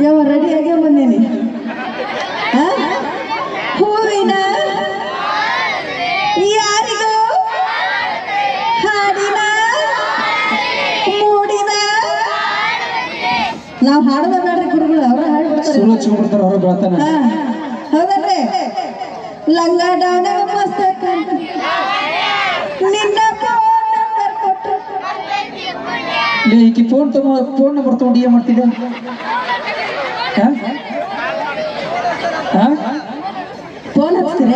ಯಾವ ರೆಡಿಯಾಗೇ ಬಂದೀನಿ. ಹೂವಿನ ಯಾರಿಗೂ ಹಾಡಿನ ಮೂಡಿನ ನಾವು ಹಾಡದ ಬೇಡ್ರಿ ಗುರುಗಳು ಅವ್ರ ಹಾಡ್ಬಿಡ್ತಾರೆ. ಅವ್ರ ಬೆಳತಾನ ಹೌದಲ್ರಿ. ಲಂಗ ಡಾಣ ಮಸ್ತಕ ನಿನ್ನ ಈಕಿ ಫೋನ್ ನಂಬರ್ ತಗೊಂಡು ಏನ್ ಮಾಡ್ತಿದ್ದೆ? ಫೋನ್ ಹಚ್ತೀರ?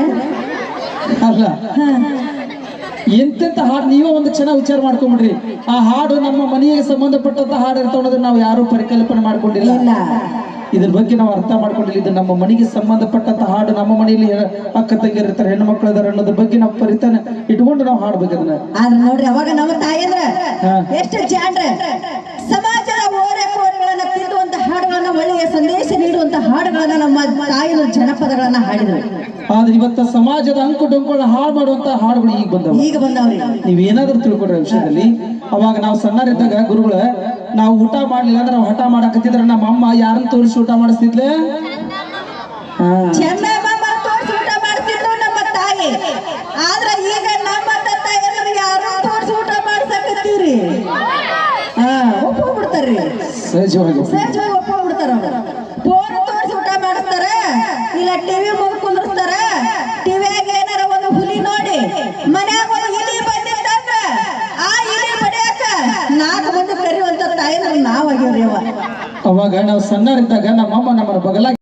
ಅಲ್ಲ, ಎಂತೆಂತ ಹಾಡು ನೀವೇ ಒಂದು ಚೆನ್ನಾಗಿ ವಿಚಾರ ಮಾಡ್ಕೊಂಡ್ಬಿಡ್ರಿ. ಆ ಹಾಡು ನಮ್ಮ ಮನೆಗೆ ಸಂಬಂಧಪಟ್ಟಂತ ಹಾಡು ಇರ್ತಾವ, ನಾವು ಯಾರು ಪರಿಕಲ್ಪನೆ ಮಾಡ್ಕೊಂಡಿಲ್ಲ. ಇದ್ರ ಬಗ್ಗೆ ನಾವು ಅರ್ಥ ಮಾಡ್ಕೊಂಡಿಲ್ಲ. ಇದು ನಮ್ಮ ಮನೆಗೆ ಸಂಬಂಧಪಟ್ಟಂತ ಹಾಡು, ನಮ್ಮ ಮನೆಯಲ್ಲಿ ಅಕ್ಕ ತಂಗಿಯರ್ ಇರ್ತಾರೆ, ಹೆಣ್ಣು ಮಕ್ಕಳು ಇದಾರೆ ಅನ್ನೋದ್ರ ಬಗ್ಗೆ ನಾವು ಪರಿತಾನೆ ಇಟ್ಕೊಂಡು ನಾವು ಹಾಡ್ಬೇಕು ಅದನ್ನ. ಆದ್ರೆ ನೋಡ್ರಿ, ಅವಾಗ ನಮ್ಮ ತಾಯಿಯಂದ್ರ ಎಷ್ಟು ಜಾಣ್ರ, ಸಮಾಜದ ಓರೆ ಕೋರೆಗಳನ್ನ ತಿದ್ದುವಂತ ಹಾಡುಗಳನ್ನ, ಒಳ್ಳೆಯ ಸಂದೇಶ ನೀಡುವಂತ ಹಾಡುಗಳನ್ನ ನಮ್ಮ ತಾಯಿಯ ಜನಪದಗಳನ್ನ ಹಾಡಿದ್ರು. ಆದ್ರೆ ಇವತ್ತ ಸಮಾಜದ ಅಂಕು ಡೊಂಕುಗಳನ್ನ ಹಾಳು ಮಾಡುವಂತ ಹಾಡುಗಳು ಈಗ ಬಂದವ್ರಿ. ನೀವೇನಾದ್ರೂ ತಿಳ್ಕೊಡ್ರಿ ವಿಷಯದಲ್ಲಿ. ಅವಾಗ ನಾವು ಸಣ್ಣರಿದ್ದಾಗ ಗುರುಗಳ ನಾವು ಊಟ ಮಾಡ್ಲಿಲ್ಲ ಅಂದ್ರೆ ನಾವು ಹಠ ಮಾಡಕತ್ತಿದ್ರ ನಮ್ಮ ಅಮ್ಮ ಯಾರನ್ನ ತೋರಿಸಿ ಊಟ ಮಾಡಿಸ್ತಿದ್ಲೆ? ತೋರಿಸಿ ಊಟ ಮಾಡ್ತಿದ್ರು ನಮ್ಮ ತಾಯಿ. ಆದ್ರ ಈಗ ನಮ್ಮ ತಾಯಿಯರು ಯಾರು ತೋರಿಸಿ ಊಟ ಮಾಡ್ಸಕತ್ತೀವ್ರಿ. ಒಪ್ಪಿಡ್ತಾರ್ರಿ, ಸಹಜವಾಗಿ ಒಪ್ಪಿಡ್ತಾರ. ಫೋನ್ ತೋರಿಸಿ ಊಟ ಮಾಡಿಸ್ತಾರ, ಇಲ್ಲ ಟಿವಿ ಮುಂದೆ ಕುಂದಿರ್ತಾರ. ಟಿವಿಯಾಗ ಏನಾರ ಒಂದು ಹುಲಿ ನೋಡಿ ಮನ್ಯಾಗ ಒಂದು ಇಲಿ ಬಂದಿತ್ತಂದ್ರ ಆ ಇಲಿ ಬಡಿಯಾಕ 4 ಮಂದಿ ಕರೆಯುವಂತ ತಾಯಿ ನಾವಾಗಿವ್ರಿ. ಅವಾಗ ನಾವು ಸಣ್ಣರಿದ್ದಾಗ ನಮ್ಮಮ್ಮ ನಮ್ಮ ಬಗಲಾಗಿ